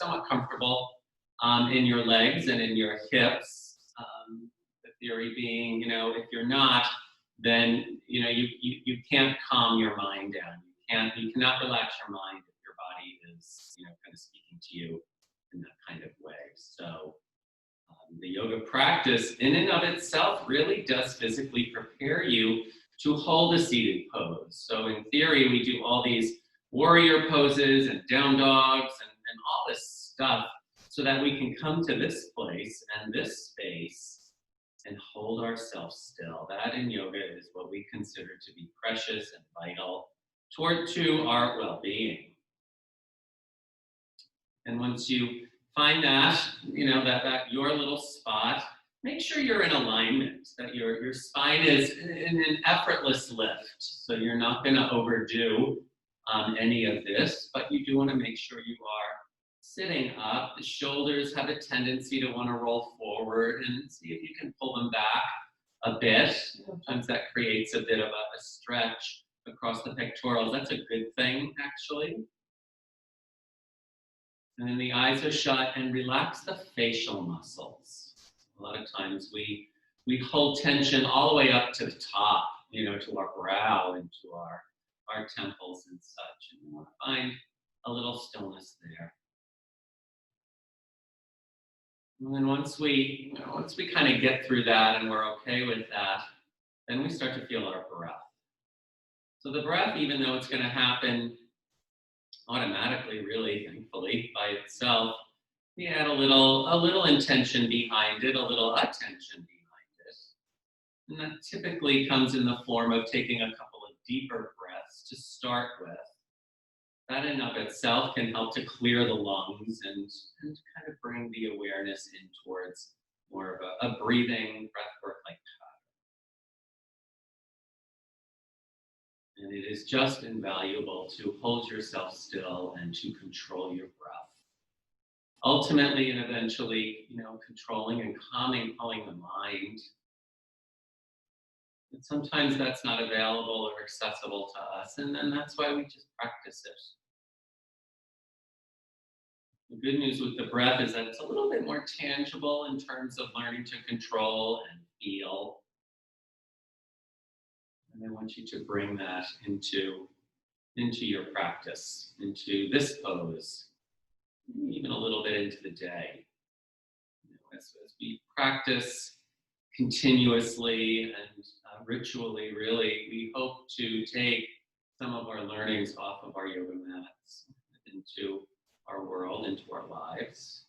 somewhat comfortable in your legs and in your hips. The theory being, if you're not, then you can't calm your mind down. You cannot relax your mind if your body is kind of speaking to you in that kind of way. So the yoga practice in and of itself really does physically prepare you to hold a seated pose. So in theory, we do all these warrior poses and down dogs and all this stuff so that we can come to this place and this space and hold ourselves still. That in yoga is what we consider to be precious and vital to our well-being. And once you find that, that your little spot, make sure you're in alignment, that your spine is in an effortless lift. So you're not going to overdo any of this, but you do want to make sure you are sitting up. The shoulders have a tendency to want to roll forward, and see if you can pull them back a bit. Sometimes that creates a bit of a stretch across the pectorals. That's a good thing, actually. And then the eyes are shut, and relax the facial muscles. A lot of times we hold tension all the way up to the top, to our brow and to our temples and such. And we want to find a little stillness there. And then once we kind of get through that and we're okay with that, then we start to feel our breath. So the breath, even though it's going to happen automatically, really, thankfully, by itself, we add a little intention behind it, a little attention behind it. And that typically comes in the form of taking a couple of deeper breaths to start with. That in of itself can help to clear the lungs and kind of bring the awareness in towards more of a breathing, breathwork-like pattern. And it is just invaluable to hold yourself still and to control your breath. Ultimately and eventually, controlling and calming the mind. And sometimes that's not available or accessible to us, and then that's why we just practice it. The good news with the breath is that it's a little bit more tangible in terms of learning to control and feel. And I want you to bring that into your practice, into this pose, even a little bit into the day. As we practice continuously and ritually, really, we hope to take some of our learnings off of our yoga mats into our world, into our lives.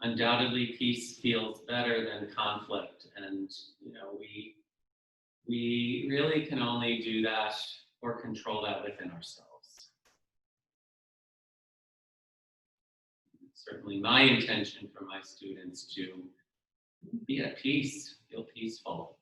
Undoubtedly, peace feels better than conflict, and we really can only do that or control that within ourselves. It's certainly my intention for my students to be at peace, feel peaceful.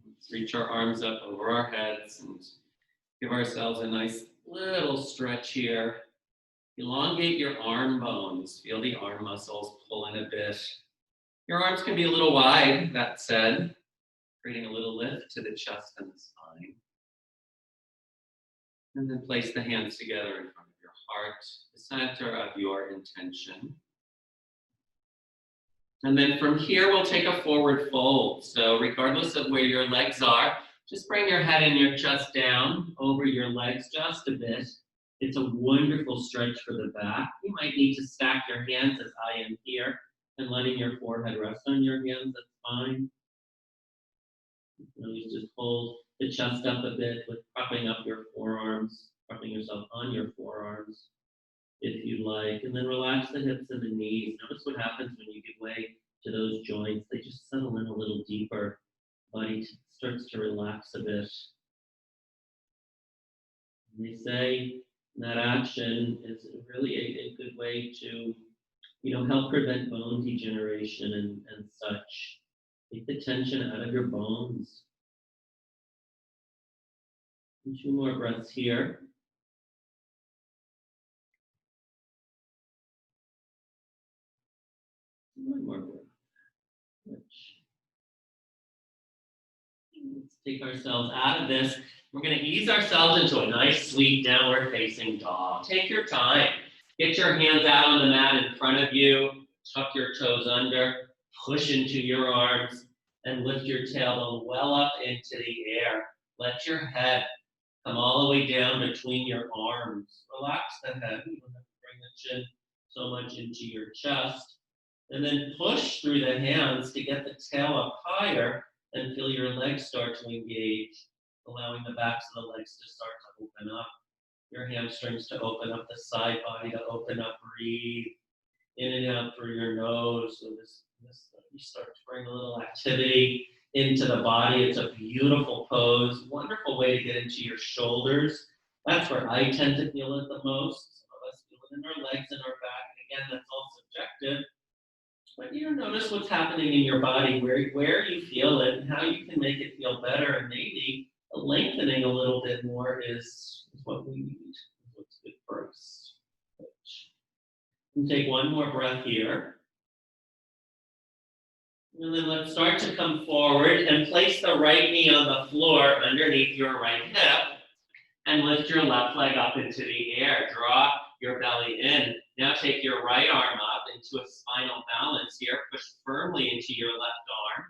Let's reach our arms up over our heads and give ourselves a nice little stretch here. Elongate your arm bones. Feel the arm muscles pull in a bit. Your arms can be a little wide, that said, creating a little lift to the chest and the spine. And then place the hands together in front of your heart, the center of your intention. And then from here, we'll take a forward fold. So regardless of where your legs are, just bring your head and your chest down over your legs just a bit. It's a wonderful stretch for the back. You might need to stack your hands as I am here and letting your forehead rest on your hands, that's fine. You just hold the chest up a bit with propping up your forearms, propping yourself on your forearms if you like, and then relax the hips and the knees. Notice what happens when you give way to those joints. They just settle in a little deeper. Body starts to relax a bit. And they say that action is really a good way to, help prevent bone degeneration and such. Take the tension out of your bones. 2 more breaths here. One more breath. Let's take ourselves out of this. We're going to ease ourselves into a nice, sweet, downward facing dog. Take your time. Get your hands out on the mat in front of you. Tuck your toes under. Push into your arms and lift your tailbone well up into the air. Let your head come all the way down between your arms. Relax the head. You don't have to bring the chin so much into your chest. And then push through the hands to get the tail up higher and feel your legs start to engage, allowing the backs of the legs to start to open up. Your hamstrings to open up, the side body to open up. Breathe in and out through your nose. So this you start to bring a little activity into the body. It's a beautiful pose, wonderful way to get into your shoulders. That's where I tend to feel it the most. Some of us feel it in our legs and our back. And again, that's all subjective. But you notice what's happening in your body, where you feel it, and how you can make it feel better. And maybe lengthening a little bit more is what we need. What's good for us. And take one more breath here. And then let's start to come forward and place the right knee on the floor underneath your right hip. And lift your left leg up into the air. Draw your belly in. Now take your right arm up into a spinal balance here. Push firmly into your left arm.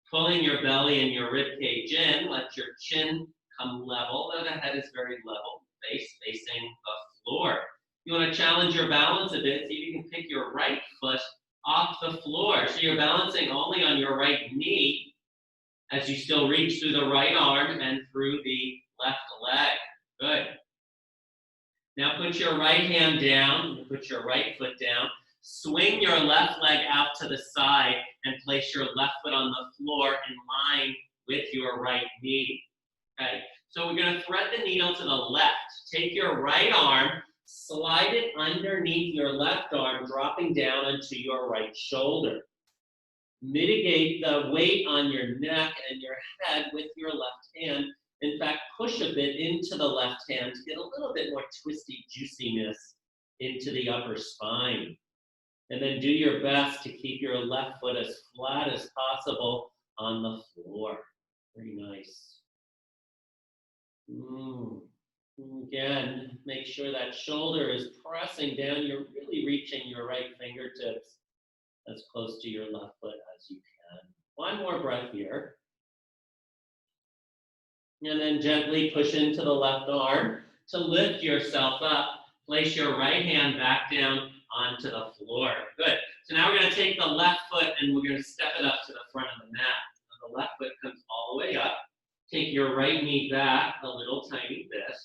Pulling your belly and your rib cage in. Let your chin come level, though the head is very level. Face facing the floor. You want to challenge your balance a bit. See if you can pick your right foot off the floor. So you're balancing only on your right knee as you still reach through the right arm and through the left leg. Good. Now put your right hand down, put your right foot down, swing your left leg out to the side and place your left foot on the floor in line with your right knee. Okay, so we're going to thread the needle to the left. Take your right arm, slide it underneath your left arm, dropping down onto your right shoulder. Mitigate the weight on your neck and your head with your left hand. In fact, push a bit into the left hand to get a little bit more twisty juiciness into the upper spine. And then do your best to keep your left foot as flat as possible on the floor. Very nice. Again, make sure that shoulder is pressing down. You're really reaching your right fingertips as close to your left foot as you can. One more breath here. And then gently push into the left arm to lift yourself up. Place your right hand back down onto the floor. Good. So now we're going to take the left foot and we're going to step it up to the front of the mat. So the left foot comes all the way up. Take your right knee back a little tiny bit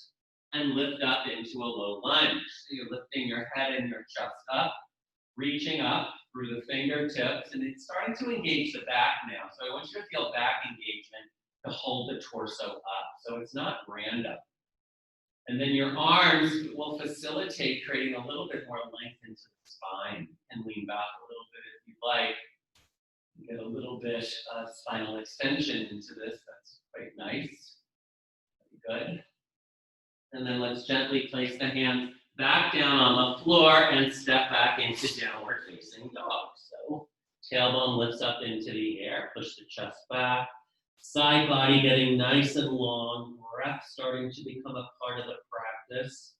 and lift up into a low lunge. So you're lifting your head and your chest up, reaching up through the fingertips, and it's starting to engage the back now. So I want you to feel back engagement to hold the torso up. So it's not random. And then your arms will facilitate creating a little bit more length into the spine. And lean back a little bit if you'd like. Get a little bit of spinal extension into this. That's quite nice. Very good. And then let's gently place the hands back down on the floor and step back into downward facing dog. So tailbone lifts up into the air. Push the chest back. Side body getting nice and long, breath starting to become a part of the practice.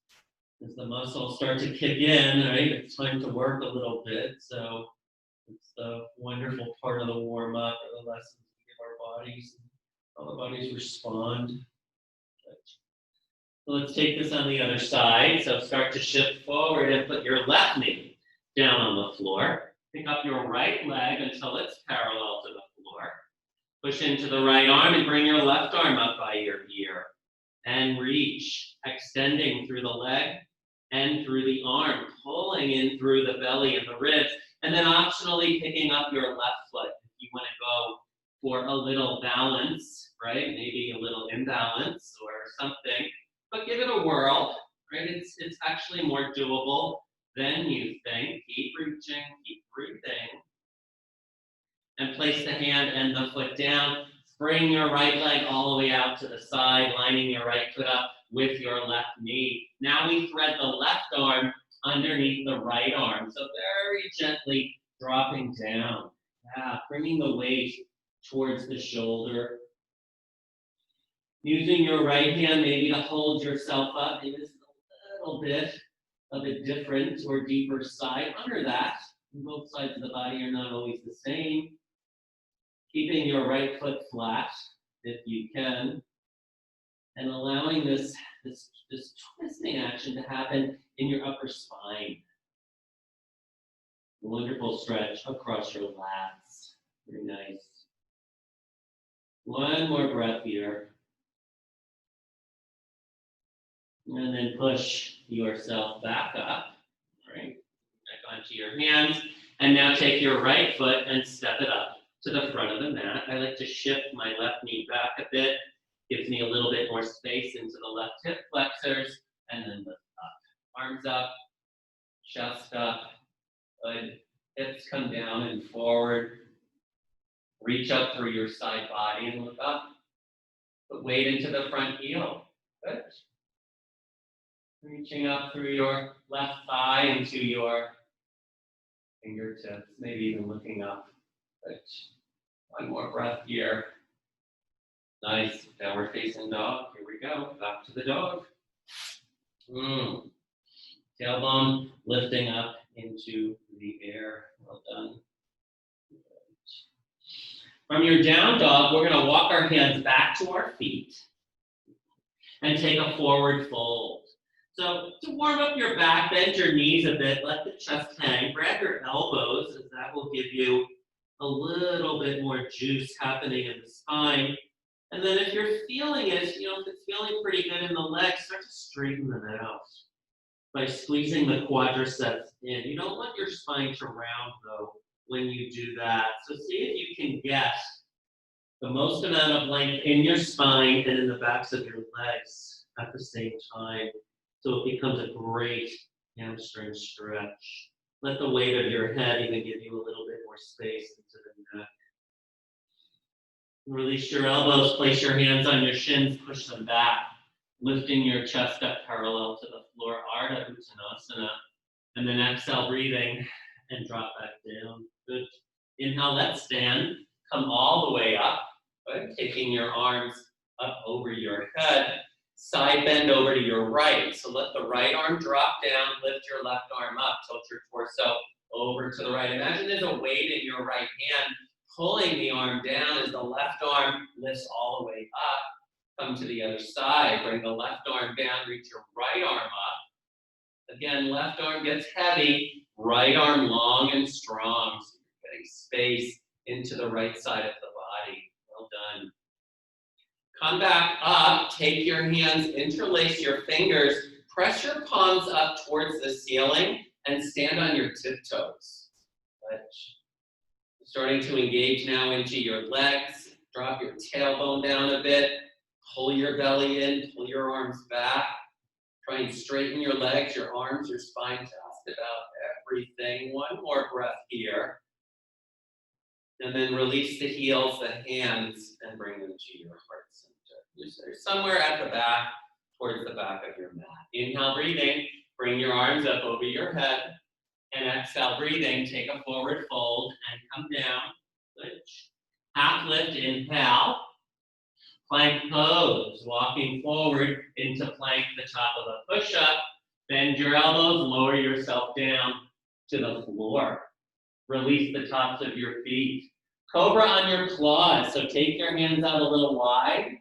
As the muscles start to kick in, right, it's time to work a little bit. So it's the wonderful part of the warm-up or the lessons we give our bodies, how the bodies respond. So let's take this on the other side. So start to shift forward and put your left knee down on the floor. Pick up your right leg until it's parallel to the floor. Push into the right arm and bring your left arm up by your ear. And reach, extending through the leg and through the arm, pulling in through the belly and the ribs, and then optionally picking up your left foot if you want to go for a little balance, right? Maybe a little imbalance or something, but give it a whirl, right? It's actually more doable than you think. Keep reaching, keep breathing. And place the hand and the foot down. Bring your right leg all the way out to the side, lining your right foot up with your left knee. Now we thread the left arm underneath the right arm. So very gently dropping down. Yeah, bringing the weight towards the shoulder. Using your right hand maybe to hold yourself up. Maybe it's a little bit of a different or deeper side under that. Both sides of the body are not always the same. Keeping your right foot flat if you can, and allowing this twisting action to happen in your upper spine. Wonderful stretch across your lats. Very nice. One more breath here. And then push yourself back up, right? Back onto your hands. And now take your right foot and step it up to the front of the mat. I like to shift my left knee back a bit. Gives me a little bit more space into the left hip flexors. And then lift up. Arms up, chest up. Good. Hips come down and forward. Reach up through your side body and look up. Put weight into the front heel. Good. Reaching up through your left thigh into your fingertips, maybe even looking up. Good. One more breath here. Nice. Downward facing dog. Here we go. Back to the dog. Tailbone lifting up into the air. Well done. From your down dog, we're going to walk our hands back to our feet and take a forward fold. So to warm up your back, bend your knees a bit, let the chest hang, grab your elbows, as that will give you a little bit more juice happening in the spine. And then if you're feeling it, if it's feeling pretty good in the legs, start to straighten them out by squeezing the quadriceps in. You don't want your spine to round, though, when you do that. So see if you can get the most amount of length in your spine and in the backs of your legs at the same time. So it becomes a great hamstring stretch. Let the weight of your head even give you a little bit more space into the neck. Release your elbows, place your hands on your shins, push them back, lifting your chest up parallel to the floor, Ardha Uttanasana. And then exhale, breathing, and drop back down. Good. Inhale, let's stand. Come all the way up. Good. Taking your arms up over your head. Side bend over to your right. So let the right arm drop down, lift your left arm up, tilt your torso over to the right. Imagine there's a weight in your right hand, pulling the arm down as the left arm lifts all the way up. Come to the other side, bring the left arm down, reach your right arm up. Again, left arm gets heavy, right arm long and strong. So you're getting space into the right side of the body. Well done. Come back up, take your hands, interlace your fingers, press your palms up towards the ceiling, and stand on your tiptoes. Good. Starting to engage now into your legs. Drop your tailbone down a bit, pull your belly in, pull your arms back. Try and straighten your legs, your arms, your spine, just about everything. One more breath here. And then release the heels, the hands, and bring them to your heart center. They're somewhere at the back, towards the back of your mat. Inhale, breathing. Bring your arms up over your head. And exhale, breathing. Take a forward fold and come down. Good. Half lift, inhale. Plank pose. Walking forward into plank, the top of a push-up. Bend your elbows, lower yourself down to the floor. Release the tops of your feet. Cobra on your claws. So take your hands out a little wide.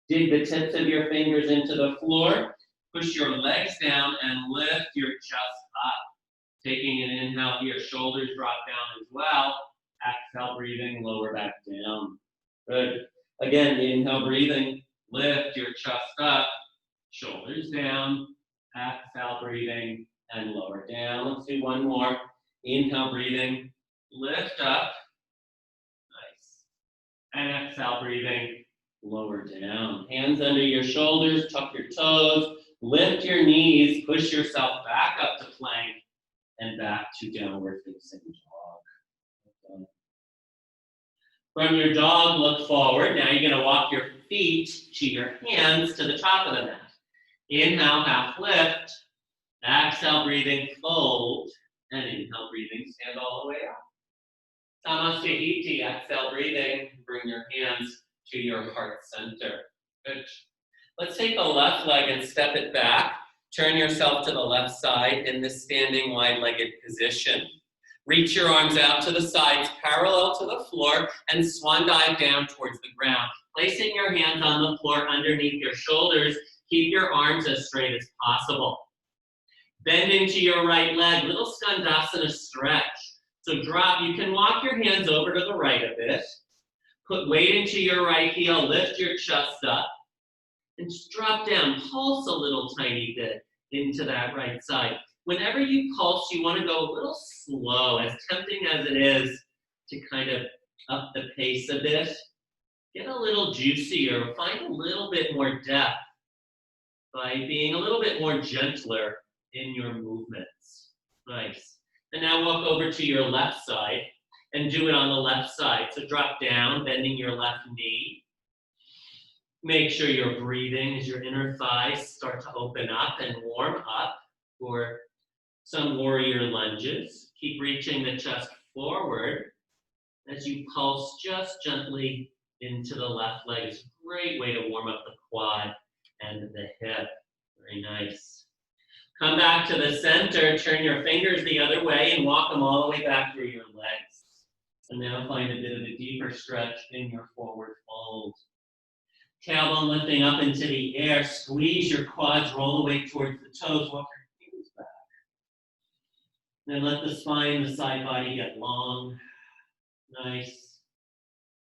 Dig the tips of your fingers into the floor. Push your legs down and lift your chest up. Taking an inhale here, shoulders drop down as well. Exhale, breathing, lower back down. Good. Again, inhale, breathing, lift your chest up, shoulders down. Exhale, breathing, and lower down. Let's do one more. Inhale, breathing, lift up. Nice. And exhale, breathing, lower down. Hands under your shoulders, tuck your toes, lift your knees, push yourself back up to plank and back to downward facing dog. From your dog, look forward. Now you're gonna walk your feet to your hands to the top of the mat. Inhale, half lift. Exhale, breathing, fold. And inhale, breathing, stand all the way up. Namaste Iti. Exhale, breathing. Bring your hands to your heart center. Good. Let's take the left leg and step it back. Turn yourself to the left side in this standing wide-legged position. Reach your arms out to the sides, parallel to the floor, and swan dive down towards the ground. Placing your hands on the floor underneath your shoulders, keep your arms as straight as possible. Bend into your right leg, little Skandasana stretch. So drop, you can walk your hands over to the right a bit. Put weight into your right heel, lift your chest up, and just drop down, pulse a little tiny bit into that right side. Whenever you pulse, you want to go a little slow, as tempting as it is to kind of up the pace a bit. Get a little juicier, find a little bit more depth by being a little bit more gentler in your movements. Nice. And now walk over to your left side and do it on the left side. So drop down, bending your left knee. Make sure you're breathing as your inner thighs start to open up and warm up for some warrior lunges. Keep reaching the chest forward as you pulse just gently into the left leg. It's a great way to warm up the quad and the hip. Very nice. Come back to the center, turn your fingers the other way and walk them all the way back through your legs. And now find a bit of a deeper stretch in your forward fold. Tailbone lifting up into the air, squeeze your quads, roll away towards the toes, walk your heels back. Then let the spine, the side body get long. Nice.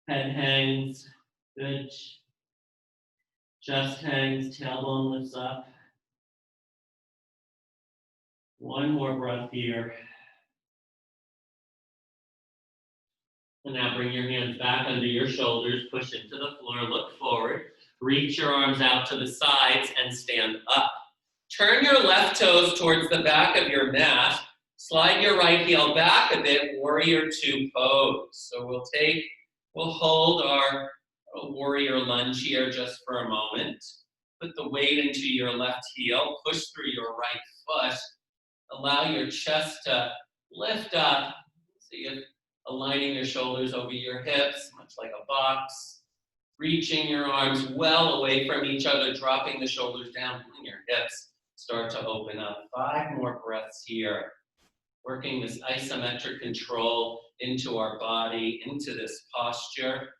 Head hangs, good. Chest hangs, tailbone lifts up. One more breath here. And now bring your hands back under your shoulders, push into the floor, look forward, reach your arms out to the sides and stand up. Turn your left toes towards the back of your mat, slide your right heel back a bit, warrior two pose. So we'll hold our warrior lunge here just for a moment. Put the weight into your left heel, push through your right foot. Allow your chest to lift up. So you're aligning your shoulders over your hips, much like a box. Reaching your arms well away from each other, dropping the shoulders down, and your hips start to open up. 5 more breaths here. Working this isometric control into our body, into this posture.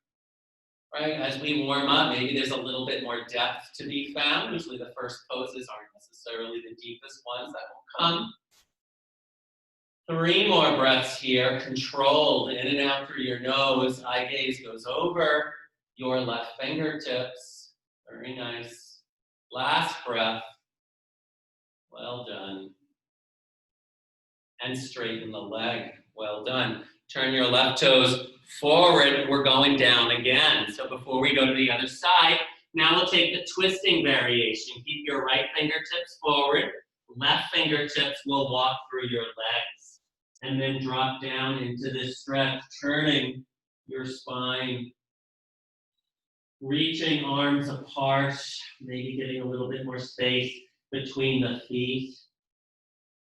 Right, as we warm up, maybe there's a little bit more depth to be found. Usually the first poses aren't necessarily the deepest ones that will come. 3 more breaths here, controlled in and out through your nose. Eye gaze goes over your left fingertips. Very nice. Last breath. Well done. And straighten the leg. Well done. Turn your left toes forward. We're going down again. So before we go to the other side, now we'll take the twisting variation. Keep your right fingertips forward. Left fingertips will walk through your legs. And then drop down into this stretch, turning your spine. Reaching arms apart, maybe getting a little bit more space between the feet.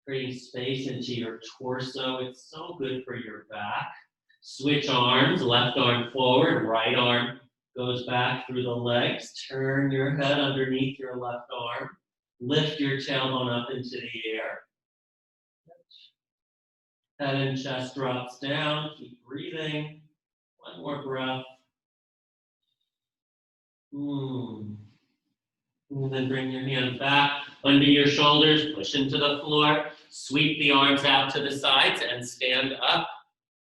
Creating space into your torso. It's so good for your back. Switch arms, left arm forward, right arm goes back through the legs. Turn your head underneath your left arm. Lift your tailbone up into the air. Head and chest drops down. Keep breathing. One more breath. And then bring your hands back under your shoulders. Push into the floor. Sweep the arms out to the sides and stand up.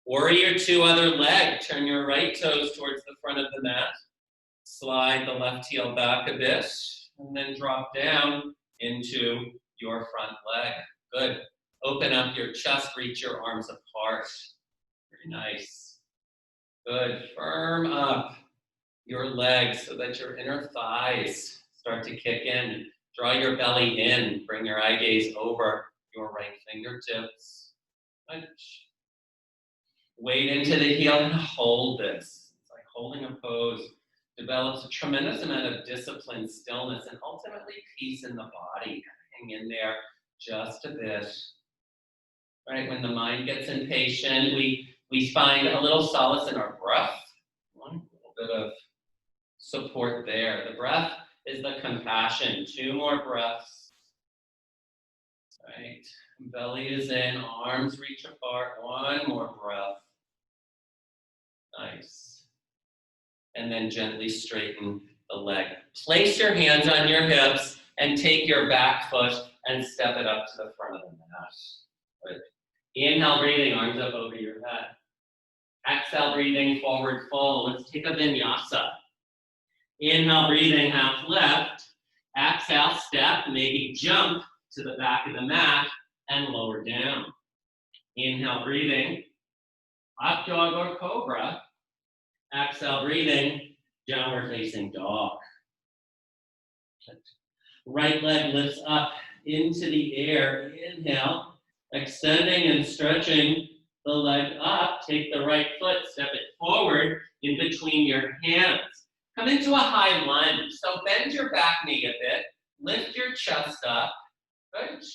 Warrior two, other leg. Turn your right toes towards the front of the mat. Slide the left heel back a bit. And then drop down into your front leg. Good. Open up your chest, reach your arms apart. Very nice. Good. Firm up your legs so that your inner thighs start to kick in. Draw your belly in. Bring your eye gaze over your right fingertips. Good. Weight into the heel and hold this. holding a pose develops a tremendous amount of discipline, stillness, and ultimately peace in the body. Hang in there just a bit. Right, when the mind gets impatient, we find a little solace in our breath. A little bit of support there. The breath is the compassion. 2 more breaths. Right, belly is in, arms reach apart. 1 more breath. Nice. And then gently straighten the leg. Place your hands on your hips and take your back foot and step it up to the front of the mat. Good. Inhale, breathing, arms up over your head. Exhale, breathing, forward fold. Let's take a vinyasa. Inhale, breathing, half lift. Exhale, step, maybe jump to the back of the mat and lower down. Inhale, breathing, up dog or cobra. Exhale, breathing, downward facing dog. Right leg lifts up into the air. Inhale, extending and stretching the leg up. Take the right foot, step it forward in between your hands. Come into a high lunge. So bend your back knee a bit. Lift your chest up. Good.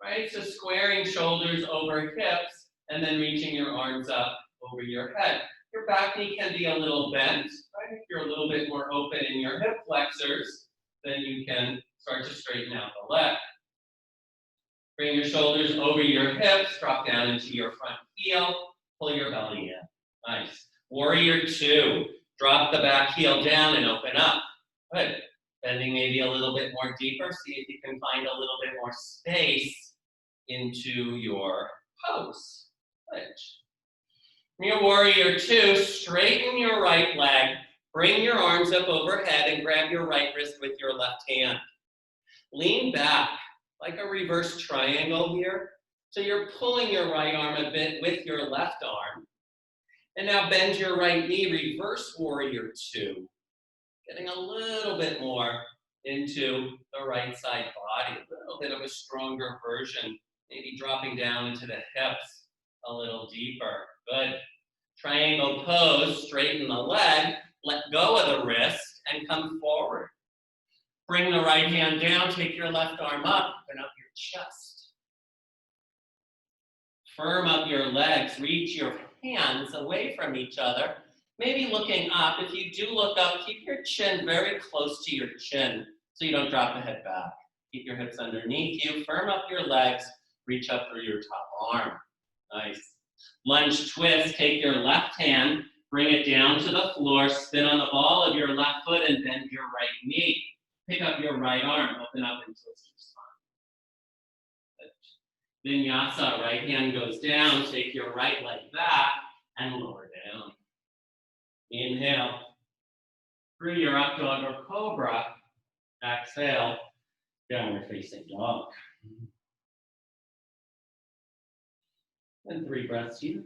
Right, so squaring shoulders over hips and then reaching your arms up over your head. Your back knee can be a little bent. Right? If you're a little bit more open in your hip flexors, then you can start to straighten out the leg. Bring your shoulders over your hips, drop down into your front heel, pull your belly in. Nice. Warrior 2, drop the back heel down and open up. Good. Bending maybe a little bit more deeper, see if you can find a little bit more space into your pose. Good. Your warrior 2, straighten your right leg, bring your arms up overhead and grab your right wrist with your left hand. Lean back like a reverse triangle here. So you're pulling your right arm a bit with your left arm. And now bend your right knee, reverse warrior 2. Getting a little bit more into the right side body, a little bit of a stronger version, maybe dropping down into the hips a little deeper. Good. Triangle pose, straighten the leg, let go of the wrist, and come forward. Bring the right hand down, take your left arm up, open up your chest. Firm up your legs, reach your hands away from each other. Maybe looking up. If you do look up, keep your chin very close to your chin so you don't drop the head back. Keep your hips underneath you. Firm up your legs. Reach up for your top arm. Nice. Lunge twist. Take your left hand. Bring it down to the floor. Spin on the ball of your left foot and bend your right knee. Pick up your right arm. Open up and twist your spine. Vinyasa. Right hand goes down. Take your right leg back and lower down. Inhale, through your up dog or cobra. Exhale, downward facing dog. And 3 breaths here.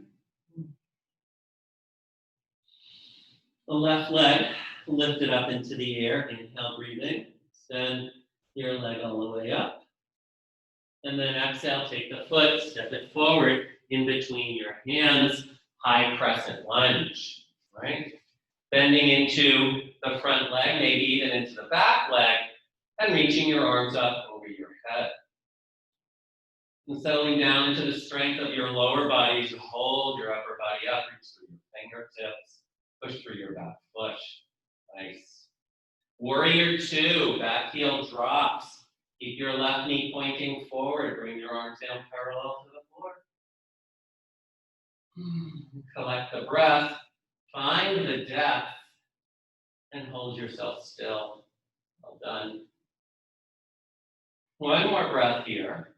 The left leg lifted up into the air. Inhale, breathing. Extend your leg all the way up. And then exhale, take the foot, step it forward in between your hands. High crescent lunge. Right? Bending into the front leg, maybe even into the back leg, and reaching your arms up over your head. And settling down into the strength of your lower body as you hold your upper body up, reach through your fingertips, push through your back foot. Nice. Warrior 2, back heel drops. Keep your left knee pointing forward, bring your arms down parallel to the floor. Collect the breath. Find the depth and hold yourself still. Well done. 1 more breath here.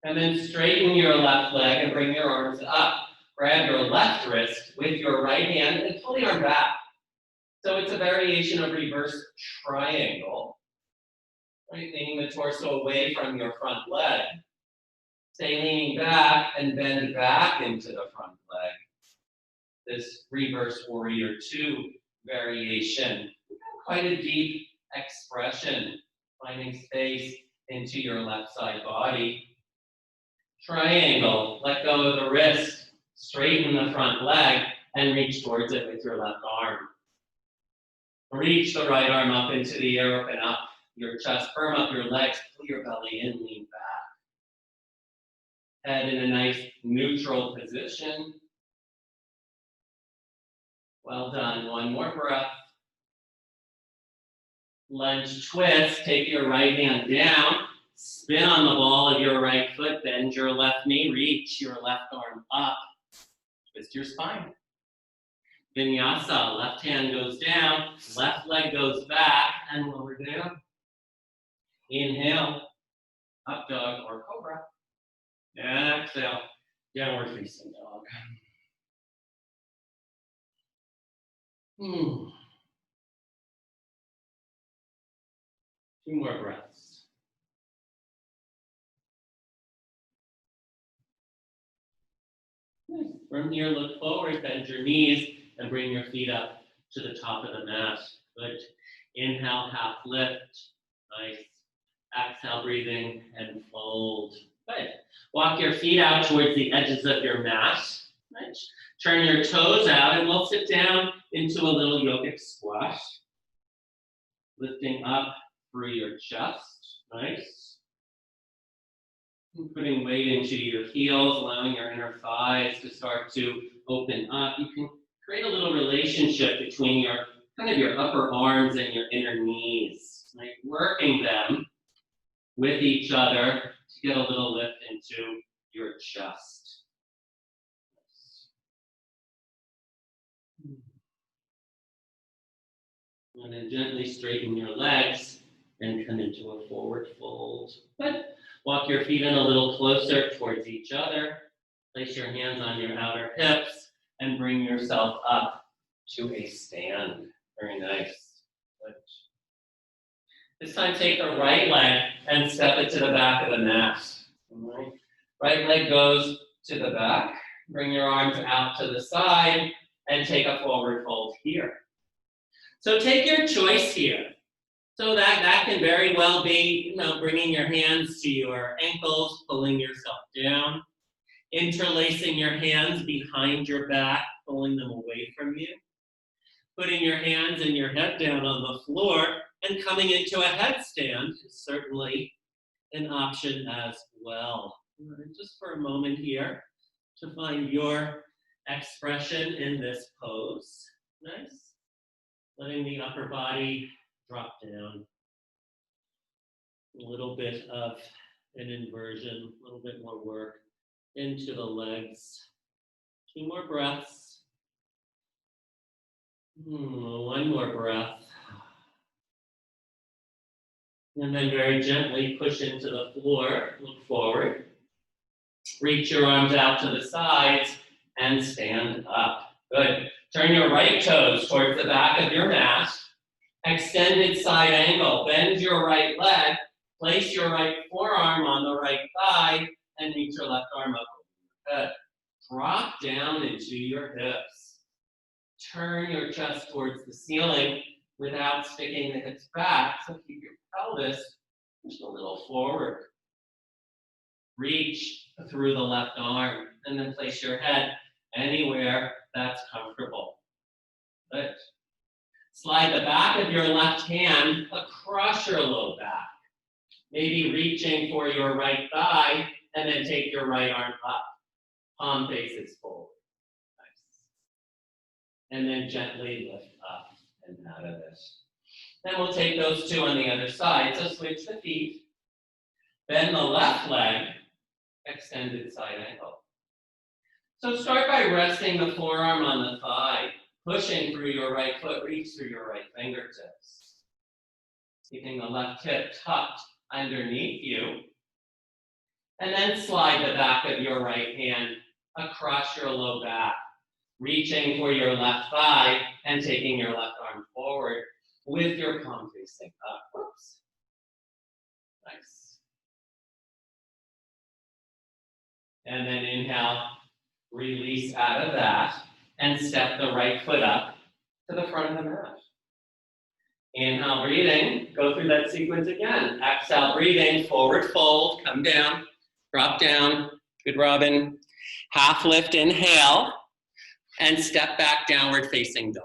And then straighten your left leg and bring your arms up. Grab your left wrist with your right hand and pull the arm back. So it's a variation of reverse triangle. Right? Leaning the torso away from your front leg. Stay leaning back and bend back into the front leg. This reverse warrior 2 variation. Quite a deep expression, finding space into your left side body. Triangle, let go of the wrist, straighten the front leg, and reach towards it with your left arm. Reach the right arm up into the air, open up your chest, firm up your legs, pull your belly in, lean back. Head in a nice neutral position. Well done. One more breath. Lunge twist. Take your right hand down. Spin on the ball of your right foot. Bend your left knee. Reach your left arm up. Twist your spine. Vinyasa. Left hand goes down. Left leg goes back and lower down. Inhale. Up dog or cobra. And exhale. Downward facing dog. Two more breaths. From here, look forward, bend your knees, and bring your feet up to the top of the mat. Good. Inhale, half lift. Nice. Exhale, breathing, and fold. Good. Walk your feet out towards the edges of your mat. Nice. Turn your toes out, and we'll sit down into a little yogic squash. Lifting up through your chest. Nice. And putting weight into your heels, allowing your inner thighs to start to open up. You can create a little relationship between your upper arms and your inner knees. Like working them with each other to get a little lift into your chest. And then gently straighten your legs and come into a forward fold. Good. Walk your feet in a little closer towards each other. Place your hands on your outer hips and bring yourself up to a stand. Very nice. Good. This time take the right leg and step it to the back of the mat. All right. Right leg goes to the back. Bring your arms out to the side and take a forward fold here. So take your choice here. So that can very well be, bringing your hands to your ankles, pulling yourself down, interlacing your hands behind your back, pulling them away from you, putting your hands and your head down on the floor, and coming into a headstand is certainly an option as well. Just for a moment here to find your expression in this pose. Nice. Letting the upper body drop down. A little bit of an inversion, a little bit more work into the legs. Two more breaths. One more breath. And then very gently push into the floor, look forward. Reach your arms out to the sides and stand up. Good. Turn your right toes towards the back of your mat. Extended side angle. Bend your right leg. Place your right forearm on the right thigh and reach your left arm up over your head. Drop down into your hips. Turn your chest towards the ceiling without sticking the hips back. So keep your pelvis just a little forward. Reach through the left arm and then place your head anywhere that's comfortable. Good. Slide the back of your left hand across your low back. Maybe reaching for your right thigh and then take your right arm up. Palm faces forward. Nice. And then gently lift up and out of this. Then we'll take those two on the other side. So switch the feet. Bend the left leg, extended side angle. So start by resting the forearm on the thigh, pushing through your right foot, reach through your right fingertips. Keeping the left hip tucked underneath you. And then slide the back of your right hand across your low back, reaching for your left thigh and taking your left arm forward with your palm facing up. Whoops. Nice. And then inhale, release out of that, and step the right foot up to the front of the mat. Inhale, breathing, go through that sequence again. Exhale, breathing, forward fold, come down, drop down, good Robin. Half lift, inhale, And step back, downward facing dog.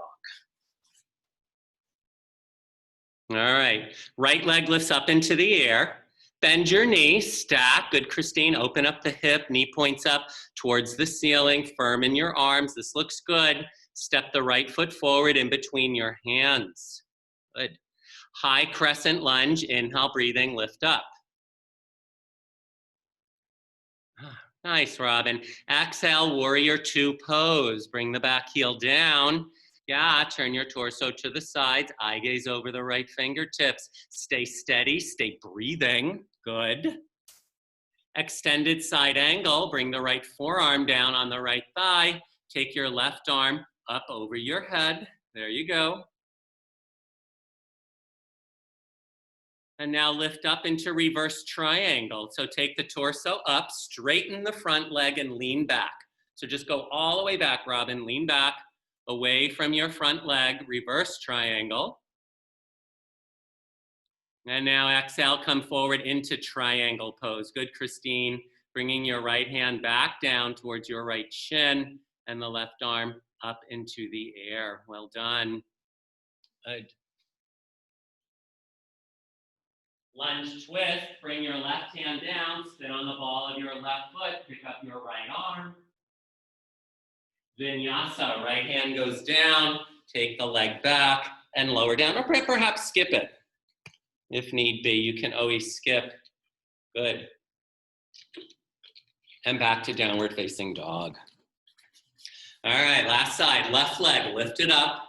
All right, right leg lifts up into the air. Bend your knee, stack. Good, Christine. Open up the hip, knee points up towards the ceiling. Firm in your arms. This looks good. Step the right foot forward in between your hands. Good. High crescent lunge. Inhale, breathing, lift up. Nice, Robin. Exhale, warrior two pose. Bring the back heel down. Yeah, turn your torso to the sides. Eye gaze over the right fingertips. Stay steady, stay breathing. Good. Extended side angle. Bring the right forearm down on the right thigh. Take your left arm up over your head. There you go. And now lift up into reverse triangle. So take the torso up, straighten the front leg and lean back. So just go all the way back, Robin. Lean back, away from your front leg, reverse triangle. And now exhale, come forward into triangle pose. Good, Christine. Bringing your right hand back down towards your right shin and the left arm up into the air. Well done. Good. Lunge twist, bring your left hand down, spin on the ball of your left foot, pick up your right arm. Vinyasa, right hand goes down, take the leg back and lower down, or perhaps skip it. If need be, you can always skip. Good. And back to downward facing dog. All right, last side, left leg, lift it up.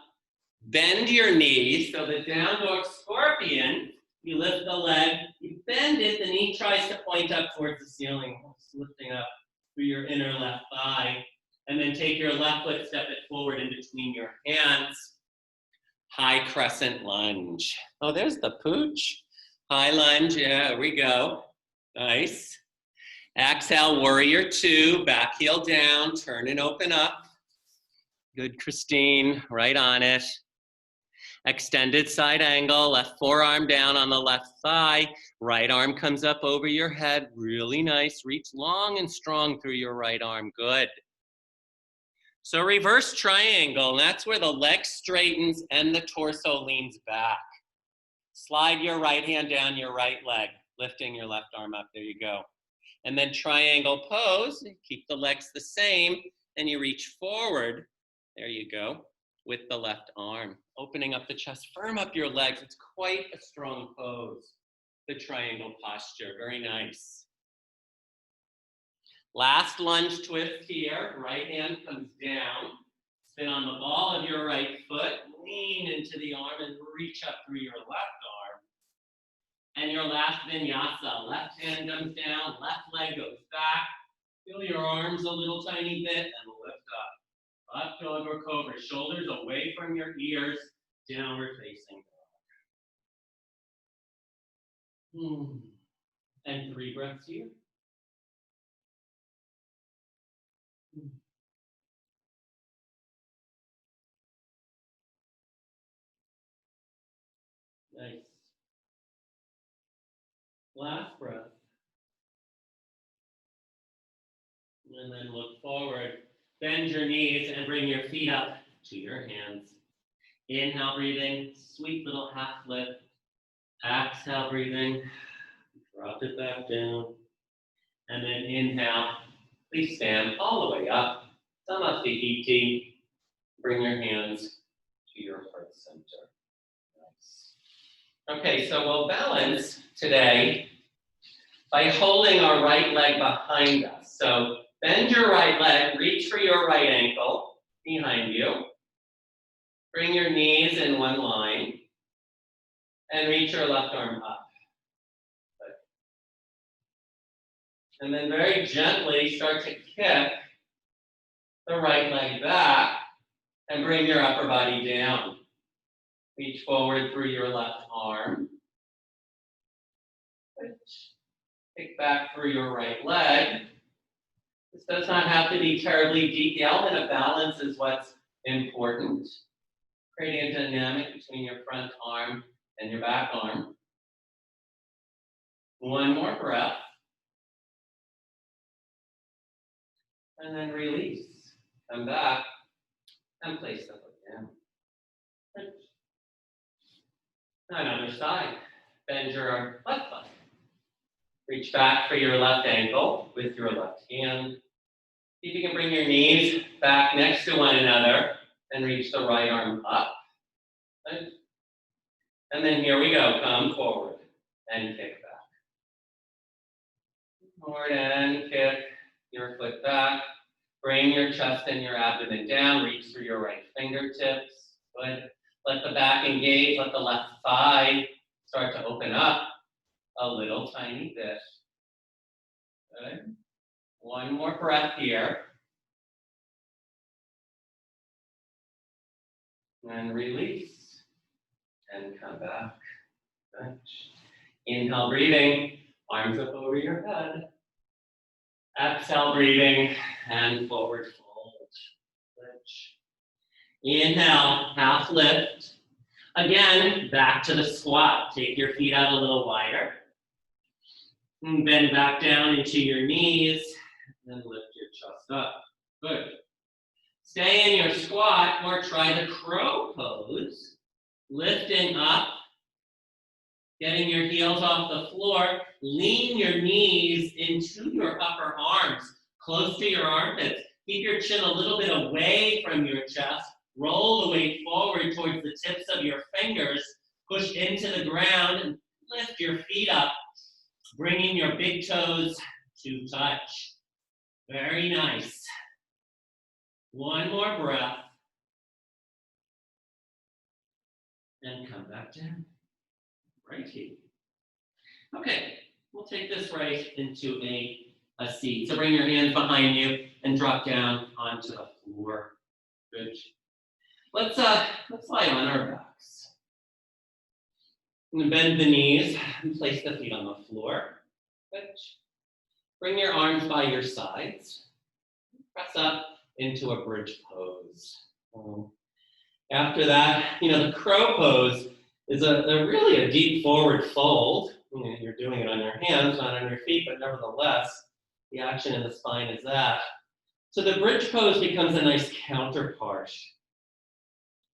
Bend your knees, so the down dog scorpion, you lift the leg, you bend it, the knee tries to point up towards the ceiling, lifting up through your inner left thigh. And then take your left foot, step it forward in between your hands. High crescent lunge. Oh, there's the pooch. High lunge, yeah, there we go. Nice. Exhale, warrior two, back heel down, turn and open up. Good, Christine, right on it. Extended side angle, left forearm down on the left thigh, right arm comes up over your head, really nice. Reach long and strong through your right arm, good. So reverse triangle, and that's where the leg straightens and the torso leans back. Slide your right hand down your right leg, lifting your left arm up, there you go. And then triangle pose, keep the legs the same, and you reach forward, there you go, with the left arm. Opening up the chest, firm up your legs. It's quite a strong pose, the triangle posture, very nice. Last lunge twist here, right hand comes down, spin on the ball of your right foot, lean into the arm and reach up through your left arm. And your last vinyasa, left hand comes down, left leg goes back, feel your arms a little tiny bit and lift up. Left dog or cobra, shoulders away from your ears, downward facing dog. And 3 breaths here. Nice. Last breath. And then look forward. Bend your knees and bring your feet up to your hands. Inhale, breathing, sweet little half lift. Exhale, breathing, drop it back down. And then inhale, please stand all the way up. Samasthiti Iti. Bring your hands to your heart center. Nice. Okay, so we'll balance today by holding our right leg behind us. So bend your right leg, reach for your right ankle behind you. Bring your knees in one line and reach your left arm up. And then very gently start to kick the right leg back and bring your upper body down. Reach forward through your left arm. Kick back through your right leg. This does not have to be terribly deep. The element of balance is what's important. Creating a dynamic between your front arm and your back arm. One more breath. And then release. Come back. And place the foot down. Good. Another side. Bend your left foot. Reach back for your left ankle with your left hand. See if you can bring your knees back next to one another and reach the right arm up. Good. And then here we go. Come forward and kick back. Forward and kick your foot back. Bring your chest and your abdomen down. Reach through your right fingertips. Good. Let the back engage. Let the left thigh start to open up a little tiny bit. Good. One more breath here. And release. And come back. Good. Inhale, breathing. Arms up over your head. Exhale, breathing. And forward fold. Good. Inhale, half lift. Again, back to the squat. Take your feet out a little wider. And bend back down into your knees. And lift your chest up. Good. Stay in your squat or try the crow pose. Lifting up. Getting your heels off the floor. Lean your knees into your upper arms. Close to your armpits. Keep your chin a little bit away from your chest. Roll the weight forward towards the tips of your fingers. Push into the ground and lift your feet up, bringing your big toes to touch. Very nice. One more breath. And come back down. Right here. Okay, we'll take this right into a seat. So bring your hands behind you and drop down onto the floor. Good. Let's lie on our backs. And bend the knees and place the feet on the floor. Good. Bring your arms by your sides. Press up into a bridge pose. After that, the crow pose is really a deep forward fold. You're doing it on your hands, not on your feet, but nevertheless, the action in the spine is that. So the bridge pose becomes a nice counterpart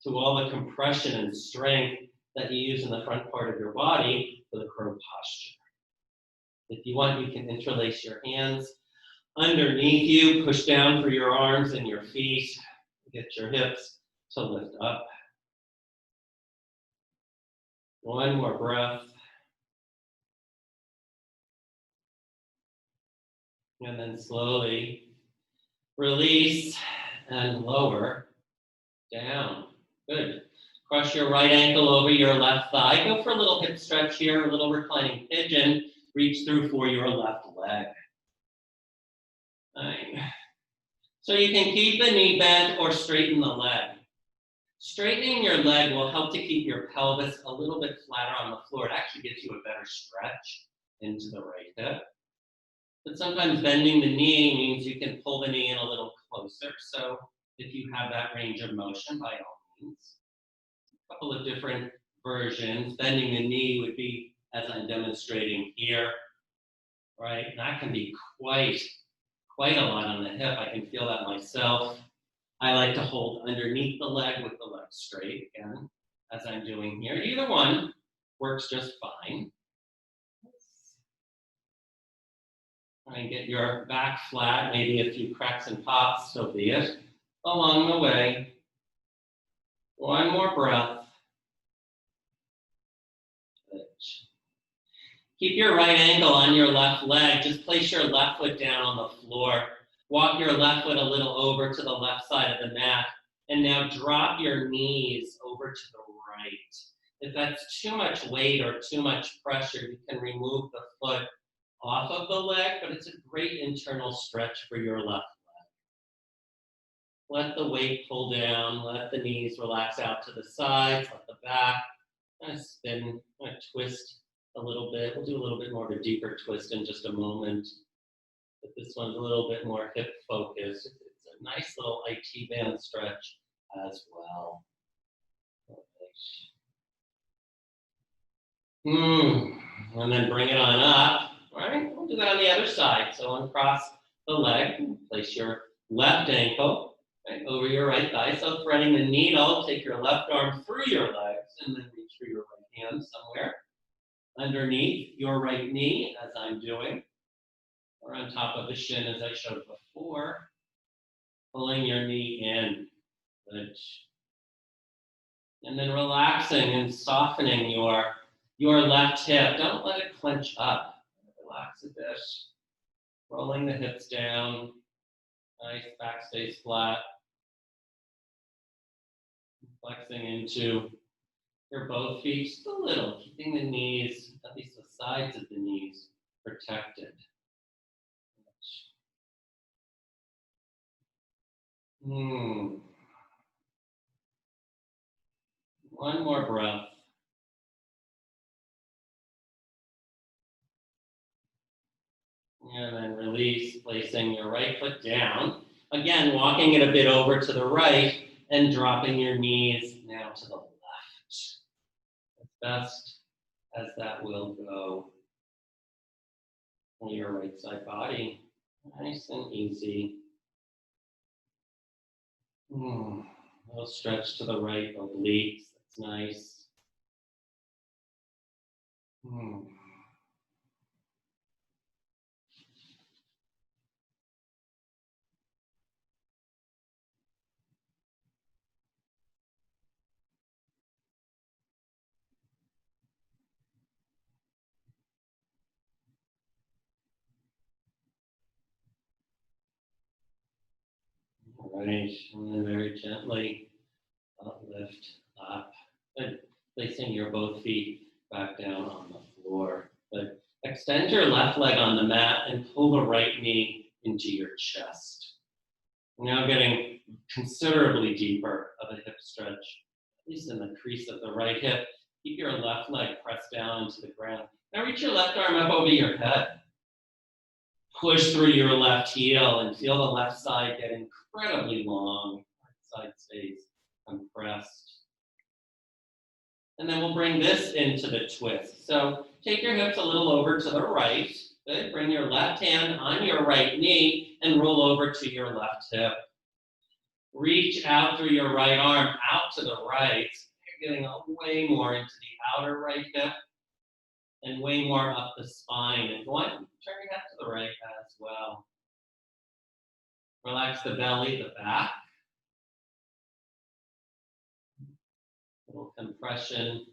to all the compression and strength that you use in the front part of your body for the crow posture. If you want, you can interlace your hands underneath you, push down for your arms and your feet, get your hips to lift up. One more breath. And then slowly release and lower down. Good. Cross your right ankle over your left thigh. Go for a little hip stretch here, a little reclining pigeon. Reach through for your left leg. Right. So you can keep the knee bent or straighten the leg. Straightening your leg will help to keep your pelvis a little bit flatter on the floor. It actually gives you a better stretch into the right hip. But sometimes bending the knee means you can pull the knee in a little closer. So if you have that range of motion, by all means. A couple of different versions. Bending the knee would be as I'm demonstrating here, right? That can be quite a lot on the hip. I can feel that myself. I like to hold underneath the leg with the leg straight, again, as I'm doing here. Either one works just fine. Try and get your back flat, maybe a few cracks and pops, so be it, along the way. One more breath. Keep your right ankle on your left leg. Just place your left foot down on the floor. Walk your left foot a little over to the left side of the mat. And now drop your knees over to the right. If that's too much weight or too much pressure, you can remove the foot off of the leg, but it's a great internal stretch for your left leg. Let the weight pull down. Let the knees relax out to the sides. Let the back kind of spin, kind of twist a little bit. We'll do a little bit more of a deeper twist in just a moment. But this one's a little bit more hip focused. It's a nice little IT band stretch as well. And then bring it on up. All right, we'll do that on the other side. So uncross the leg, place your left ankle Right, over your right thigh. So threading the needle, take your left arm through your legs and then reach for your right hand somewhere underneath your right knee, as I'm doing, or on top of the shin, as I showed before. Pulling your knee in. Good. And then relaxing and softening your left hip. Don't let it clench up. Relax a bit. Rolling the hips down. Nice, back stays flat. Flexing into your both feet just a little, keeping the knees, at least the sides of the knees, protected. One more breath. And then release, placing your right foot down. Again, walking it a bit over to the right and dropping your knees now to the left. As best as that will go. On your right side body. Nice and easy. A little stretch to the right obliques. That's nice. All right, and then very gently uplift up. Good. Placing your both feet back down on the floor. Good. Extend your left leg on the mat and pull the right knee into your chest. Now getting considerably deeper of a hip stretch, at least in the crease of the right hip. Keep your left leg pressed down into the ground. Now reach your left arm up over your head. Push through your left heel and feel the left side get incredibly long. Right side stays compressed. And then we'll bring this into the twist. So take your hips a little over to the right. Good. Bring your left hand on your right knee and roll over to your left hip. Reach out through your right arm out to the right. You're getting way more into the outer right hip and way more up the spine. And go on, turn your head to the right as well. Relax the belly, the back. Little compression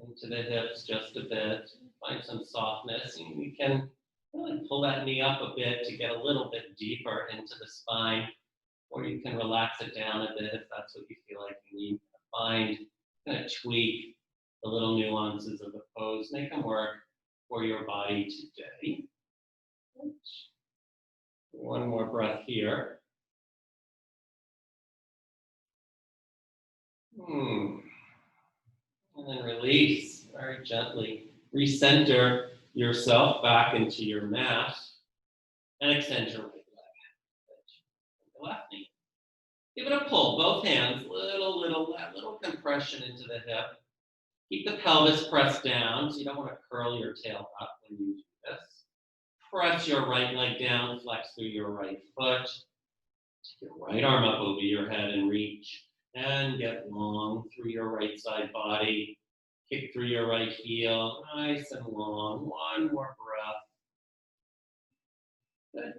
into the hips just a bit. Find some softness. And you can really pull that knee up a bit to get a little bit deeper into the spine. Or you can relax it down a bit if that's what you feel like you need. Find, kind of tweak the little nuances of the pose. Make them work for your body today. One more breath here. And then release very gently. Recenter yourself back into your mat and extend your right leg. The left knee. Give it a pull, both hands, little compression into the hip. Keep the pelvis pressed down, so you don't want to curl your tail up when you do this. Press your right leg down, flex through your right foot. Take your right arm up over your head and reach. And get long through your right side body. Kick through your right heel, nice and long. One more breath. Good.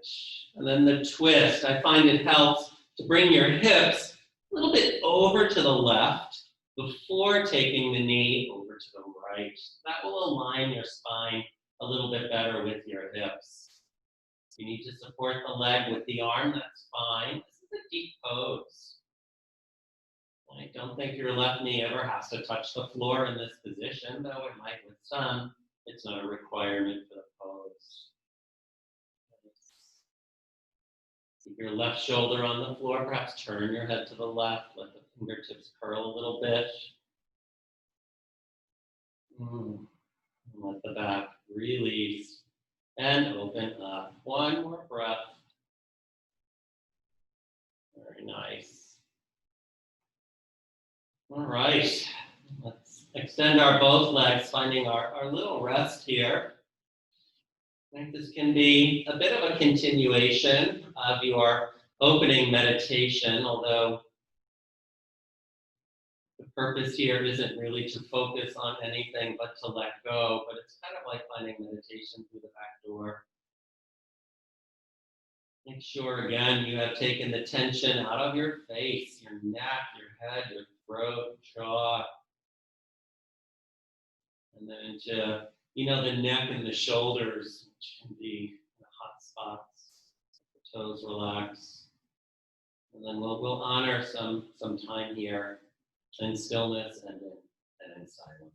And then the twist. I find it helps to bring your hips a little bit over to the left before taking the knee over to the right. That will align your spine a little bit better with your hips. If you need to support the leg with the arm, that's fine. This is a deep pose. I don't think your left knee ever has to touch the floor in this position, though it might with some. It's not a requirement for the pose. Keep your left shoulder on the floor, perhaps turn your head to the left, let the fingertips curl a little bit. Let the back release and open up. One more breath. Very nice. All right, let's extend our both legs, finding our little rest here. I think this can be a bit of a continuation of your opening meditation, although the purpose here isn't really to focus on anything but to let go, but it's kind of like finding meditation through the back door. Make sure, again, you have taken the tension out of your face, your neck, your head, your throat, jaw, and then into, the neck and the shoulders, which can be the hot spots. The toes relax. And then we'll honor some time here in stillness and in silence.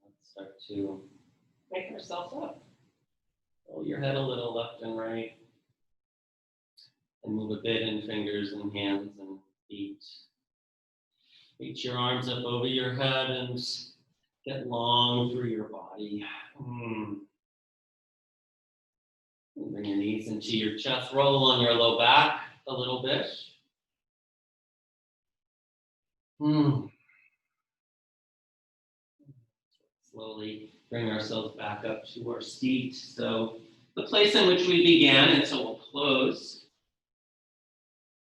Let's start to wake ourselves up. Roll your head a little left and right. And move a bit in fingers and hands and feet. Reach your arms up over your head and get long through your body. Bring your knees into your chest. Roll on your low back a little bit. Slowly bring ourselves back up to our seat. So the place in which we began, and so we'll close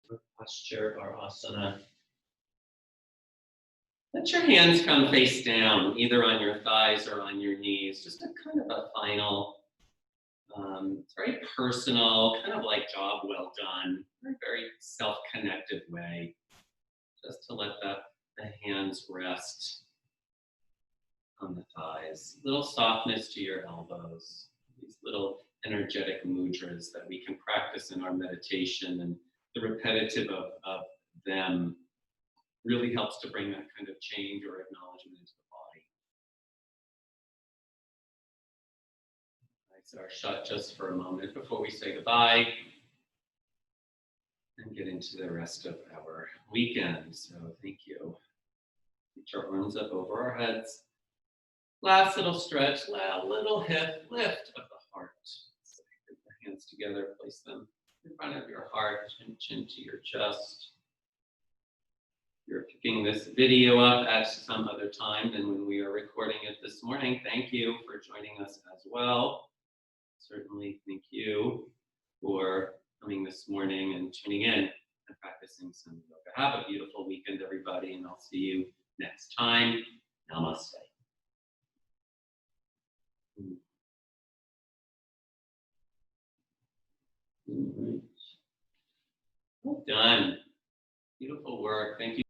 our posture, our asana. Let your hands come face down, either on your thighs or on your knees. Just a kind of a final, it's very personal, kind of like job well done, very self-connected way. Just to let the hands rest on the thighs. Little softness to your elbows. These little energetic mudras that we can practice in our meditation, and the repetitive of them really helps to bring that kind of change or acknowledgement into the body. Eyes are shut just for a moment before we say goodbye and get into the rest of our weekend. So thank you. Reach our arms up over our heads. Last little stretch, little hip lift of the heart. So put the hands together, place them in front of your heart and chin to your chest. You're picking this video up at some other time than when we are recording it this morning. Thank you for joining us as well. Certainly thank you for coming this morning and tuning in and practicing some yoga. Have a beautiful weekend, everybody, and I'll see you next time. Namaste. All right. Well done. Beautiful work. Thank you.